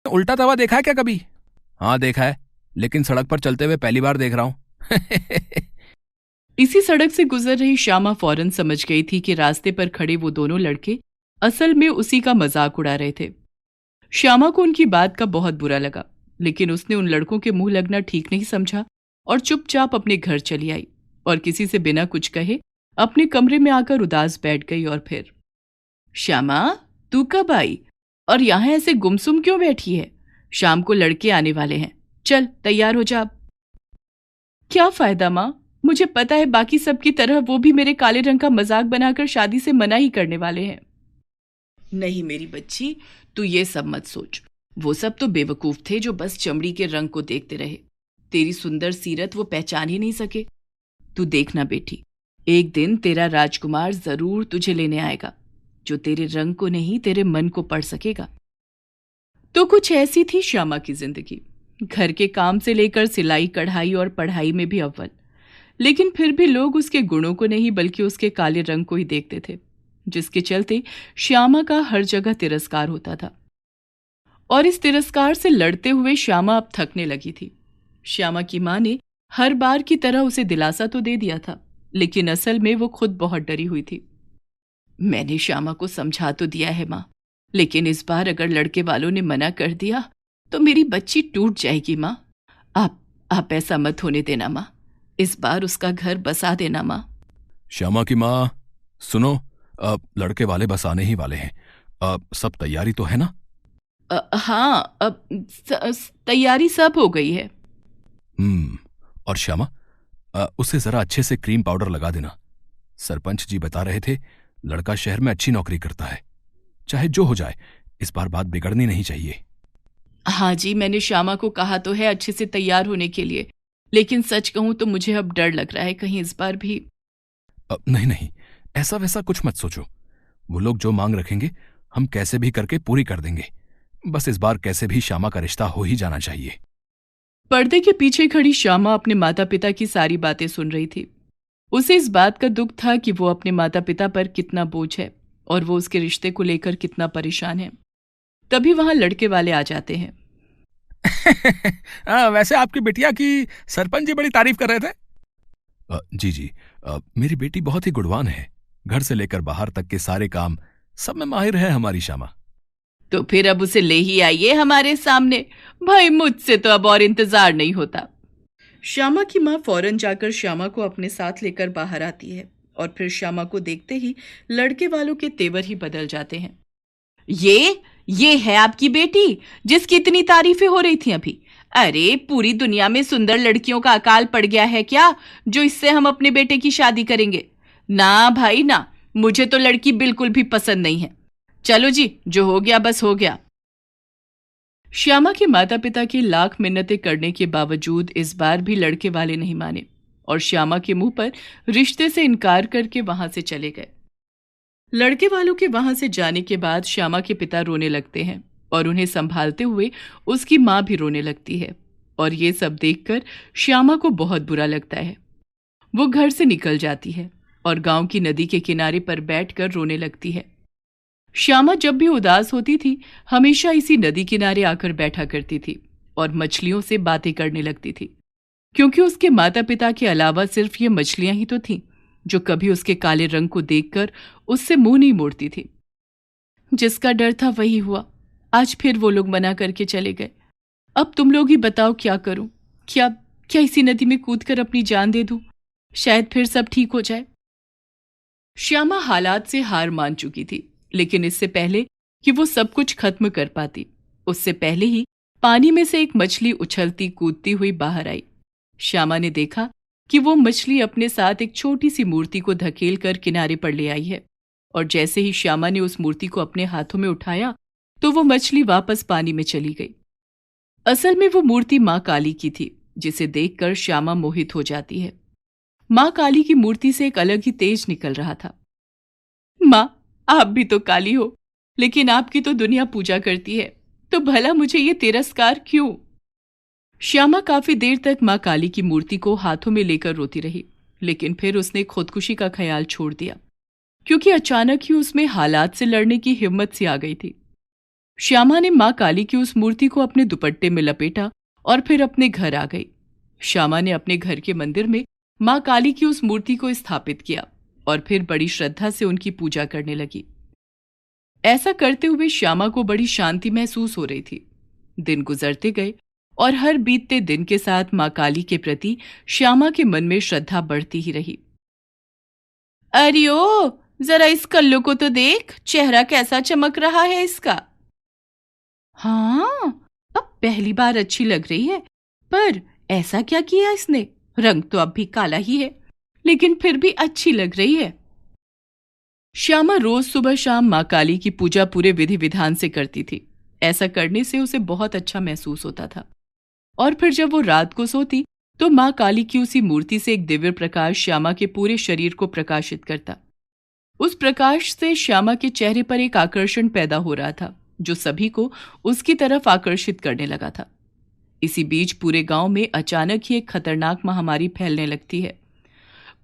उल्टा तवा देखा है क्या कभी? हाँ देखा है, लेकिन सड़क पर चलते हुए पहली बार देख रहा हूँ। इसी सड़क से गुजर रही श्यामा फौरन समझ गई थी कि रास्ते पर खड़े वो दोनों लड़के असल में उसी का मजाक उड़ा रहे थे। श्यामा को उनकी बात का बहुत बुरा लगा, लेकिन उसने उन लड़कों के मुंह लगना ठीक नहीं समझा और चुपचाप अपने घर चली आई और किसी से बिना कुछ कहे अपने कमरे में आकर उदास बैठ गई। और फिर, श्यामा, तू कब आई और यहां ऐसे गुमसुम क्यों बैठी है? शाम को लड़के आने वाले हैं, चल तैयार हो जा। क्या फायदा माँ, मुझे पता है बाकी सब की तरह वो भी मेरे काले रंग का मजाक बनाकर शादी से मना ही करने वाले हैं। नहीं मेरी बच्ची, तू ये सब मत सोच। वो सब तो बेवकूफ थे जो बस चमड़ी के रंग को देखते रहे। तेरी सुंदर सीरत वो पहचान ही नहीं सके। तू देखना बेटी, एक दिन तेरा राजकुमार जरूर तुझे लेने आएगा, जो तेरे रंग को नहीं तेरे मन को पढ़ सकेगा। तो कुछ ऐसी थी श्यामा की जिंदगी। घर के काम से लेकर सिलाई कढ़ाई और पढ़ाई में भी अव्वल, लेकिन फिर भी लोग उसके गुणों को नहीं बल्कि उसके काले रंग को ही देखते थे, जिसके चलते श्यामा का हर जगह तिरस्कार होता था। और इस तिरस्कार से लड़ते हुए श्यामा अब थकने लगी थी। श्यामा की मां ने हर बार की तरह उसे दिलासा तो दे दिया था, लेकिन असल में वो खुद बहुत डरी हुई थी। मैंने श्यामा को समझा तो दिया है मां, लेकिन इस बार अगर लड़के वालों ने मना कर दिया तो मेरी बच्ची टूट जाएगी मां। आप ऐसा मत होने देना मां, इस बार उसका घर बसा देना मां। श्यामा की माँ, सुनो, लड़के वाले बस आने ही वाले हैं। सब तैयारी तो है ना? हाँ, अब तैयारी सब हो गई है। और श्यामा, उसे जरा अच्छे से क्रीम पाउडर लगा देना। सरपंच जी बता रहे थे लड़का शहर में अच्छी नौकरी करता है। चाहे जो हो जाए, इस बार बात बिगड़नी नहीं चाहिए। हाँ जी, मैंने श्यामा को कहा तो है अच्छे से तैयार होने के लिए, लेकिन सच कहूं तो मुझे अब डर लग रहा है कहीं इस बार भी। नहीं नहीं, ऐसा वैसा कुछ मत सोचो। वो लोग जो मांग रखेंगे हम कैसे भी करके पूरी कर देंगे। बस इस बार कैसे भी श्यामा का रिश्ता हो ही जाना चाहिए। पर्दे के पीछे खड़ी श्यामा अपने माता पिता की सारी बातें सुन रही थी। उसे इस बात का दुख था कि वो अपने माता पिता पर कितना बोझ है और वो उसके रिश्ते को लेकर कितना परेशान है। तभी वहां लड़के वाले आ जाते हैं। वैसे आपकी बिटिया की सरपंच जी बड़ी तारीफ कर रहे थे। जी जी, मेरी बेटी बहुत ही गुणवान है। घर से लेकर बाहर तक के सारे काम सब में माहिर है हमारी श्यामा। तो फिर अब उसे ले ही आइए हमारे सामने। भाई मुझसे तो अब और इंतजार नहीं होता। श्यामा की मां फौरन जाकर श्यामा को अपने साथ लेकर बाहर आती है और फिर श्यामा को देखते ही लड़के वालों के तेवर ही बदल जाते हैं। ये है आपकी बेटी जिसकी इतनी तारीफें हो रही थी अभी। अरे पूरी दुनिया में सुंदर लड़कियों का अकाल पड़ गया है क्या, जो इससे हम अपने बेटे की शादी करेंगे? ना भाई ना, मुझे तो लड़की बिल्कुल भी पसंद नहीं है। चलो जी, जो हो गया बस हो गया। श्यामा के माता पिता की लाख मिन्नतें करने के बावजूद इस बार भी लड़के वाले नहीं माने और श्यामा के मुंह पर रिश्ते से इनकार करके वहां से चले गए। लड़के वालों के वहां से जाने के बाद श्यामा के पिता रोने लगते हैं और उन्हें संभालते हुए उसकी मां भी रोने लगती है। और ये सब देखकर श्यामा को बहुत बुरा लगता है। वो घर से निकल जाती है और गांव की नदी के किनारे पर बैठकर रोने लगती है। श्यामा जब भी उदास होती थी हमेशा इसी नदी किनारे आकर बैठा करती थी और मछलियों से बातें करने लगती थी, क्योंकि उसके माता पिता के अलावा सिर्फ ये मछलियां ही तो थीं जो कभी उसके काले रंग को देखकर उससे मुंह नहीं मोड़ती थी। जिसका डर था वही हुआ। आज फिर वो लोग मना करके चले गए। अब तुम लोग ही बताओ क्या करूं? क्या क्या इसी नदी में कूदकर अपनी जान दे दूं? शायद फिर सब ठीक हो जाए। श्यामा हालात से हार मान चुकी थी, लेकिन इससे पहले कि वो सब कुछ खत्म कर पाती, उससे पहले ही पानी में से एक मछली उछलती कूदती हुई बाहर आई। श्यामा ने देखा कि वो मछली अपने साथ एक छोटी सी मूर्ति को धकेल कर किनारे पर ले आई है और जैसे ही श्यामा ने उस मूर्ति को अपने हाथों में उठाया तो वो मछली वापस पानी में चली गई। असल में वो मूर्ति मां काली की थी, जिसे देखकर श्यामा मोहित हो जाती है। मां काली की मूर्ति से एक अलग ही तेज निकल रहा था। मां, आप भी तो काली हो, लेकिन आपकी तो दुनिया पूजा करती है, तो भला मुझे ये तिरस्कार क्यों? श्यामा काफी देर तक मां काली की मूर्ति को हाथों में लेकर रोती रही, लेकिन फिर उसने खुदकुशी का ख्याल छोड़ दिया, क्योंकि अचानक ही उसमें हालात से लड़ने की हिम्मत सी आ गई थी। श्यामा ने माँ काली की उस मूर्ति को अपने दुपट्टे में लपेटा और फिर अपने घर आ गई। श्यामा ने अपने घर के मंदिर में माँ काली की उस मूर्ति को स्थापित किया और फिर बड़ी श्रद्धा से उनकी पूजा करने लगी। ऐसा करते हुए श्यामा को बड़ी शांति महसूस हो रही थी। दिन गुजरते गए और हर बीतते दिन के साथ माँ काली के प्रति श्यामा के मन में श्रद्धा बढ़ती ही रही। अरे ओ, जरा इस कल्लू को तो देख, चेहरा कैसा चमक रहा है इसका। हाँ, अब पहली बार अच्छी लग रही है, पर ऐसा क्या किया इसने? रंग तो अब भी काला ही है, लेकिन फिर भी अच्छी लग रही है। श्यामा रोज सुबह शाम माँ काली की पूजा पूरे विधि विधान से करती थी। ऐसा करने से उसे बहुत अच्छा महसूस होता था। और फिर जब वो रात को सोती तो माँ काली की उसी मूर्ति से एक दिव्य प्रकाश श्यामा के पूरे शरीर को प्रकाशित करता। उस प्रकाश से श्यामा के चेहरे पर एक आकर्षण पैदा हो रहा था जो सभी को उसकी तरफ आकर्षित करने लगा था। इसी बीच पूरे गांव में अचानक ही एक खतरनाक महामारी फैलने लगती है।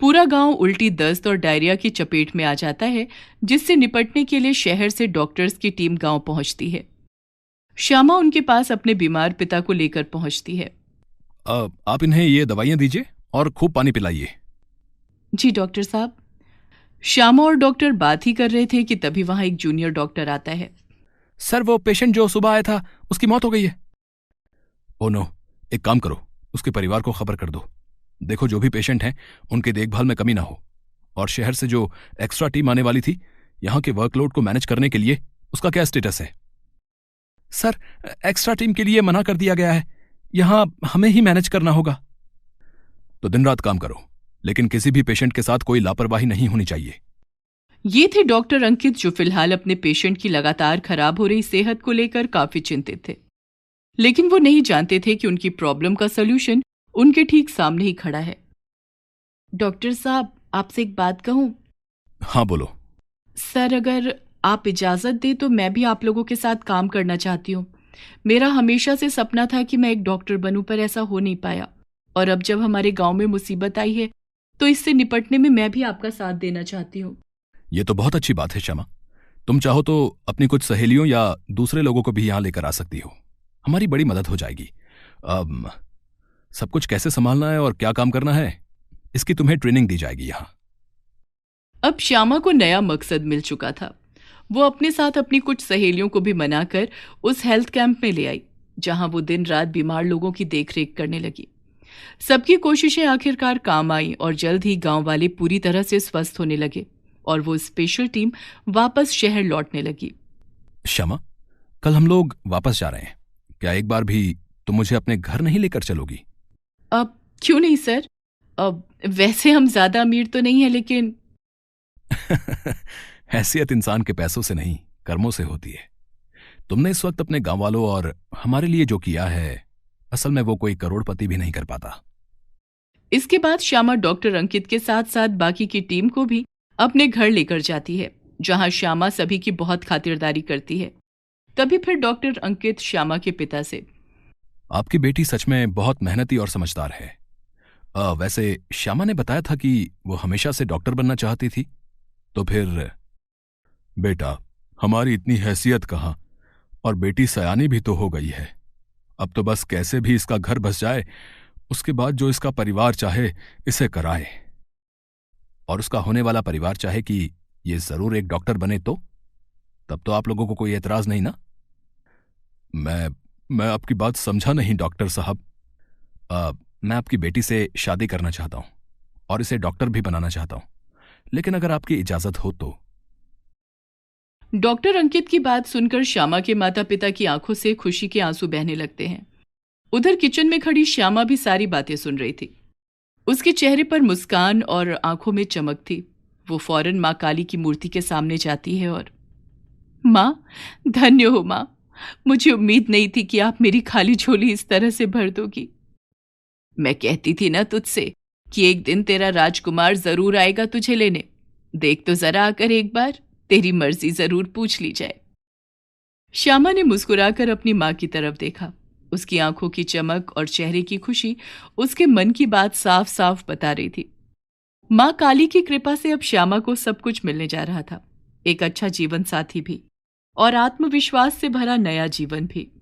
पूरा गांव उल्टी दस्त और डायरिया की चपेट में आ जाता है, जिससे निपटने के लिए शहर से डॉक्टर्स की टीम गांव पहुंचती है। श्यामा उनके पास अपने बीमार पिता को लेकर पहुंचती है। आप इन्हें ये दवाइयां दीजिए और खूब पानी पिलाइए। जी डॉक्टर साहब। श्यामा और डॉक्टर बात ही कर रहे थे कि तभी वहां एक जूनियर डॉक्टर आता है। सर, वो पेशेंट जो सुबह आया था उसकी मौत हो गई है। ओ नो, एक काम करो, उसके परिवार को खबर कर दो। देखो, जो भी पेशेंट हैं उनकी देखभाल में कमी ना हो। और शहर से जो एक्स्ट्रा टीम आने वाली थी, यहां के वर्कलोड को मैनेज करने के लिए उसका क्या स्टेटस है? सर, एक्स्ट्रा टीम के लिए मना कर दिया गया है, यहां हमें ही मैनेज करना होगा। तो दिन रात काम करो, लेकिन किसी भी पेशेंट के साथ कोई लापरवाही नहीं होनी चाहिए। ये थे डॉक्टर अंकित, जो फिलहाल अपने पेशेंट की लगातार खराब हो रही सेहत को लेकर काफी चिंतित थे। लेकिन वो नहीं जानते थे कि उनकी प्रॉब्लम का सलूशन उनके ठीक सामने ही खड़ा है। डॉक्टर साहब, आपसे एक बात कहूं? हाँ, बोलो। सर, अगर आप इजाजत दें तो मैं भी आप लोगों के साथ काम करना चाहती हूँ। मेरा हमेशा से सपना था कि मैं एक डॉक्टर बनूं, पर ऐसा हो नहीं पाया। और अब जब हमारे गांव में मुसीबत आई है तो इससे निपटने में मैं भी आपका साथ देना चाहती हूँ। ये तो बहुत अच्छी बात है श्यामा। तुम चाहो तो अपनी कुछ सहेलियों या दूसरे लोगों को भी यहां लेकर आ सकती हो। हमारी बड़ी मदद हो जाएगी। सब कुछ कैसे संभालना है और क्या काम करना है, इसकी तुम्हें ट्रेनिंग दी जाएगी यहां। अब श्यामा को नया मकसद मिल चुका था। वो अपने साथ अपनी कुछ सहेलियों को भी मनाकर उस हेल्थ कैंप में ले आई, जहां वो दिन रात बीमार लोगों की देखरेख करने लगी। सबकी कोशिशें आखिरकार काम आई और जल्द ही गांव वाले पूरी तरह से स्वस्थ होने लगे और वो स्पेशल टीम वापस शहर लौटने लगी। श्यामा, कल हम लोग वापस जा रहे हैं। क्या एक बार भी तुम मुझे अपने घर नहीं लेकर चलोगी? अब क्यों नहीं सर? अब वैसे हम ज्यादा अमीर तो नहीं है, लेकिन हैसियत इंसान के पैसों से नहीं, कर्मों से होती है। तुमने इस वक्त अपने गांव वालों और हमारे लिए जो किया है, असल में वो कोई करोड़पति भी नहीं कर पाता। इसके बाद श्यामा डॉक्टर अंकित के साथ साथ बाकी की टीम को भी अपने घर लेकर जाती है, जहां श्यामा सभी की बहुत खातिरदारी करती है। तभी फिर डॉक्टर अंकित श्यामा के पिता से, आपकी बेटी सच में बहुत मेहनती और समझदार है। वैसे श्यामा ने बताया था कि वो हमेशा से डॉक्टर बनना चाहती थी, तो फिर? बेटा, हमारी इतनी हैसियत कहाँ, और बेटी सयानी भी तो हो गई है। अब तो बस कैसे भी इसका घर बस जाए, उसके बाद जो इसका परिवार चाहे इसे कराए। और उसका होने वाला परिवार चाहे कि ये जरूर एक डॉक्टर बने, तो तब तो आप लोगों को कोई एतराज नहीं ना? मैं आपकी बात समझा नहीं डॉक्टर साहब। मैं आपकी बेटी से शादी करना चाहता हूं और इसे डॉक्टर भी बनाना चाहता हूं, लेकिन अगर आपकी इजाजत हो तो। डॉक्टर अंकित की बात सुनकर श्यामा के माता पिता की आंखों से खुशी के आंसू बहने लगते हैं। उधर किचन में खड़ी श्यामा भी सारी बातें सुन रही थी। उसके चेहरे पर मुस्कान और आंखों में चमक थी। वो फौरन माँ काली की मूर्ति के सामने जाती है और, माँ, धन्य हो माँ। मुझे उम्मीद नहीं थी कि आप मेरी खाली झोली इस तरह से भर दोगी। मैं कहती थी ना तुझसे कि एक दिन तेरा राजकुमार जरूर आएगा तुझे लेने। देख तो जरा आकर एक बार, तेरी मर्जी जरूर पूछ ली जाए। श्यामा ने मुस्कुराकर अपनी माँ की तरफ देखा। उसकी आंखों की चमक और चेहरे की खुशी उसके मन की बात साफ साफ बता रही थी। माँ काली की कृपा से अब श्यामा को सब कुछ मिलने जा रहा था, एक अच्छा जीवन साथी भी। और आत्मविश्वास से भरा नया जीवन भी।